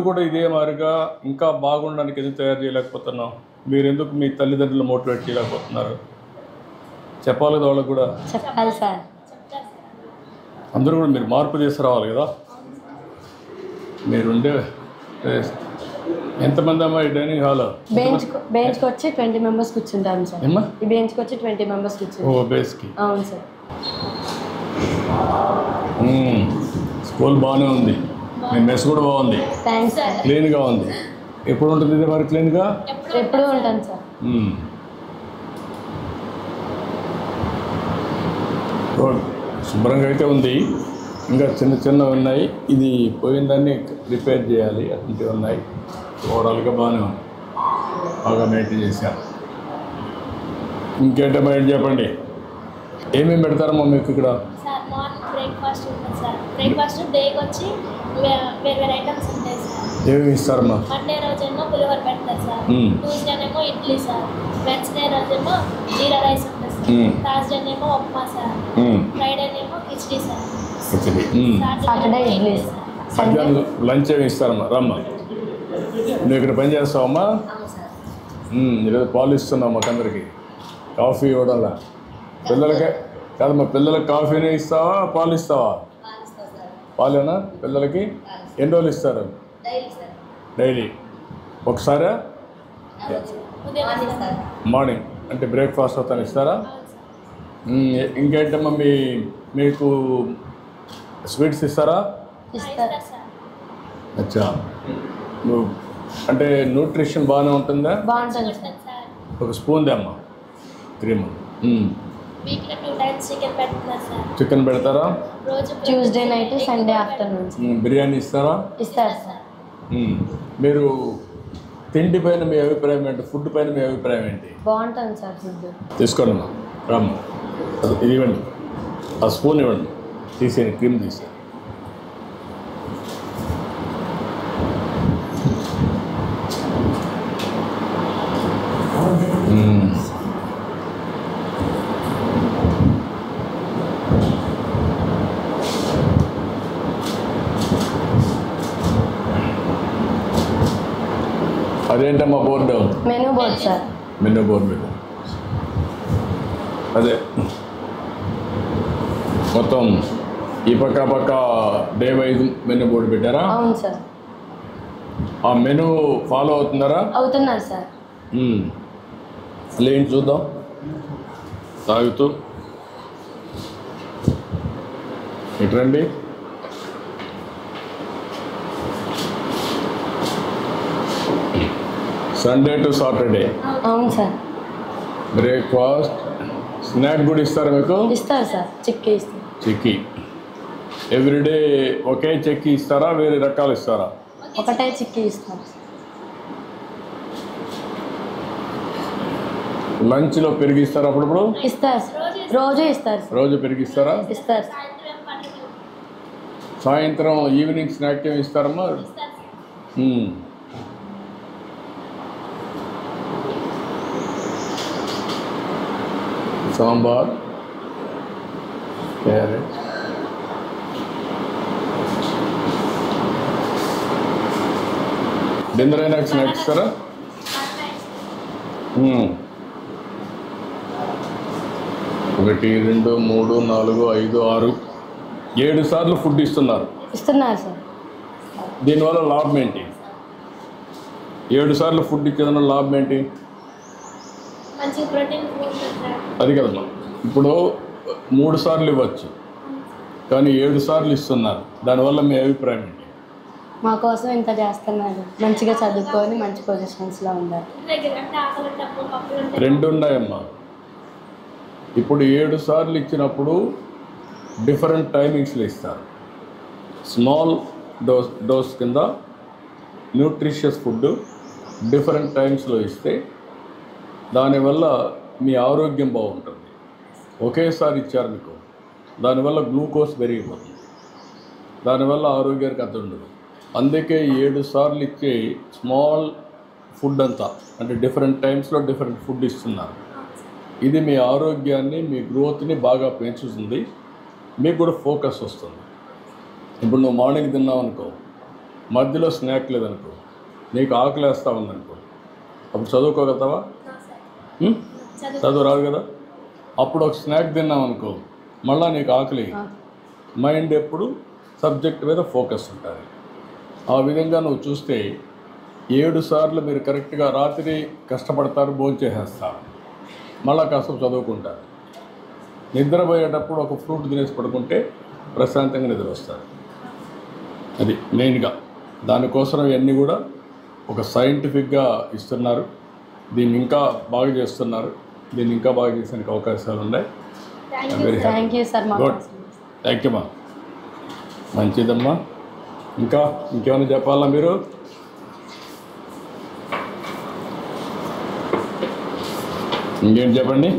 కూడా ఇదే మాదిరిగా ఇంకా బాగుండడానికి ఎందుకు తయారు చేయలేకపోతున్నాం? మీరు ఎందుకు మీ తల్లిదండ్రులు మోటివేట్ చేయలేకపోతున్నారు? చెప్పాలి కదా వాళ్ళకు కూడా. చెప్పాలి సార్. అందరూ కూడా మీరు మార్పు తీసుకురావాలి కదా. మీరుండే ఎంతమంది అమ్మా ఈ డైనింగ్ హాల్? బెంచ్కి వచ్చి 20 మెంబర్స్ కూర్చుంటాం సార్. ఈ బెంచ్కి వచ్చి 20 మెంబర్స్ కూర్చుంటాం. ఓ బేస్కి. అవును సార్. స్కూల్ బాగానే ఉంది, మీ మెస్ కూడా బాగుంది, థ్యాంక్స్ సార్. క్లీన్గా ఉంది. ఎప్పుడు ఉంటుంది ఇది మరి క్లీన్గా? ఎప్పుడూ ఉంటాను సార్. శుభ్రంగా అయితే ఉంది, ఇంకా చిన్న చిన్నవి ఉన్నాయి. ఇది పోయిందాన్ని రిపేర్ చేయాలి, అటువంటివి ఉన్నాయి. ఓవరాల్గా బాగానే ఉంది, బాగా మెయింటైన్ చేశాను. ఇంకేంటమ్మా ఏంటి చెప్పండి, ఏమేమి పెడతారమ్మా మీకు ఇక్కడ? సార్ మార్నింగ్ బ్రేక్ఫాస్ట్ ఉంటుంది సార్. బ్రేక్ఫాస్ట్ డేకి వచ్చి వేరే ఐటమ్స్ ఉంటాయి సార్. ఏమేమి ఇస్తారమ్మా? మండే రోజేమో పులిహోర పెడతారు సార్. ట్యూస్డేనేమో ఇడ్లీ సార్. వెన్స్డే రోజేమో జీరా రైస్ ఉంటుంది సార్. థర్స్డేనేమో ఉప్మా సార్. ఫ్రైడేనేమో khichdi sir. Saturday idli sir. మధ్యాహ్నం లంచ్ ఏమి ఇస్తారమ్మా? రమ్మా, నువ్వు ఇక్కడ పని చేస్తావమ్మా? ఈరోజు పాలు ఇస్తున్నావు మాకు అందరికి, కాఫీ ఇవ్వడంలా. పిల్లలకే కాదమ్మా, పిల్లలకి కాఫీనే ఇస్తావా పాలు ఇస్తావా? పాలేనా పిల్లలకి? ఎన్ని రోజులు ఇస్తారు? డైలీ ఒకసారా? మార్నింగ్ అంటే బ్రేక్ఫాస్ట్ అవుతాను ఇస్తారా? ఇంకేంటమ్మా మీకు స్వీట్స్ ఇస్తారా? అచ్చా, నువ్వు అంటే న్యూట్రిషన్ బాగానే ఉంటుందా? బాగుంటుంది సార్. ఒక స్పూన్ దమ్మా, క్రీమ్. వీక్లీ 2 టైమ్స్ చికెన్ పెడతారు సార్. చికెన్ పెడతారా? రోజు Tuesday night, Sunday afternoon. Biryani ఇస్తారా? ఇస్తారు సార్. మీరు తిండి పైన మీ అభిప్రాయం ఏంటి? ఫుడ్ పైన మీ అభిప్రాయం ఏంటి? బాగుంటుంది సార్ ఫుడ్. తీసుకోండి అమ్మా, రామ్మ, ఇది ఇవ్వండి, ఆ స్పూన్ ఇవ్వండి, తీసేయండి, క్రీమ్ తీసేయండి. అదేంటమ్మా board? Menu board sir. Menu board మీద అదే మొత్తం ఈ పక్క డే వైజ్ మెనూ బోర్డు పెట్టారా? అవును సార్. ఆ మెనూ ఫాలో అవుతున్నారా? అవుతున్నారు సార్. లేండి చూద్దాం, తాగుతూ ఇట్రండి. Sunday to Saturday. అవును సార్. బ్రేక్ఫాస్ట్, స్నాక్ కూడా ఇస్తారా మీకు? ఇస్తారు సార్, చిక్కీ ఇస్తారు. చిక్కీ ఎవ్రీడే ఒకే చిక్కీ ఇస్తారా, వేరే రకాలు ఇస్తారా? ఒకటే చిక్కీ ఇస్తారు. లంచ్లో పెరిగిస్తారా? అప్పుడప్పుడు ఇస్తారు సార్. రోజు ఇస్తారు సార్. రోజు పెరిగిస్తారా? ఇస్తారు. సాయంత్రం ఈవినింగ్ స్నాక్ ఏమి ఇస్తారమ్మా? సాంబార్, క్యారెట్, డిన్నర్ అయినా స్నాక్స్ ఇస్తారా? 1 2 3 4 5 6 7 సార్లు ఫుడ్ ఇస్తున్నారు సార్. దీనివల్ల లాభం ఏంటి? 7 సార్లు ఫుడ్ ఇచ్చేదన్న లాభం ఏంటి? అది కదమ్మా, ఇప్పుడు 3 సార్లు ఇవ్వచ్చు, కానీ 7 సార్లు ఇస్తున్నారు. దానివల్ల మీ అభిప్రాయం ఏంటి? మా కోసం ఇంత చేస్తున్నారు, మంచిగా చదువుకొని మంచి పొజిషన్స్లో ఉండాలి. 2 ఉన్నాయమ్మా. ఇప్పుడు 7 సార్లు ఇచ్చినప్పుడు డిఫరెంట్ టైమింగ్స్లో ఇస్తారు. స్మాల్ డోస్ కింద న్యూట్రిషియస్ ఫుడ్ డిఫరెంట్ టైమ్స్లో ఇస్తే దానివల్ల మీ ఆరోగ్యం బాగుంటుంది. ఒకేసారి ఇచ్చారు మీకు, దానివల్ల గ్లూకోజ్ పెరిగిపోతుంది, దానివల్ల ఆరోగ్యానికి అర్థం ఉండదు. అందుకే 7 సార్లు ఇచ్చే స్మాల్ ఫుడ్ అంతా అంటే డిఫరెంట్ టైమ్స్లో డిఫరెంట్ ఫుడ్ ఇస్తున్నారు. ఇది మీ ఆరోగ్యాన్ని, మీ గ్రోత్ని బాగా పెంచుతుంది, మీకు కూడా ఫోకస్ వస్తుంది. ఇప్పుడు నువ్వు మార్నింగ్ తిన్నావు అనుకో, మధ్యలో స్నాక్ లేదనుకో, నీకు ఆకలి వేస్తూ ఉందనుకో, అప్పుడు చదువుకోగలుగుతావా? ఉం? చదువు రాదు కదా. అప్పుడు ఒక స్నాక్ తిన్నాం అనుకో, మళ్ళీ నీకు ఆకలి, మైండ్ ఎప్పుడు సబ్జెక్ట్ మీద ఫోకస్ ఉంటుంది. ఆ విధంగా నువ్వు చూస్తే 7 సార్లు మీరు కరెక్ట్గా రాత్రి కష్టపడతారు, భోంచేసేస్తారు, మళ్ళీ కాసేపు చదువుకుంటారు. నిద్రపోయేటప్పుడు ఒక ఫ్రూట్ తినేసి పడుకుంటే ప్రశాంతంగా నిద్ర వస్తారు. అది మెయిన్గా. దానికోసం ఇవన్నీ కూడా ఒక సైంటిఫిక్గా ఇస్తున్నారు. దీన్ని ఇంకా బాగా చేస్తున్నారు. దీన్ని ఇంకా బాగా చేసేందుకు అవకాశాలు ఉన్నాయి. Very happy. Thank you sir. Good, thank you అమ్మా. మంచిదమ్మా. ఇంకేమైనా చెప్పాలా మీరు? ఇంకేంటి చెప్పండి.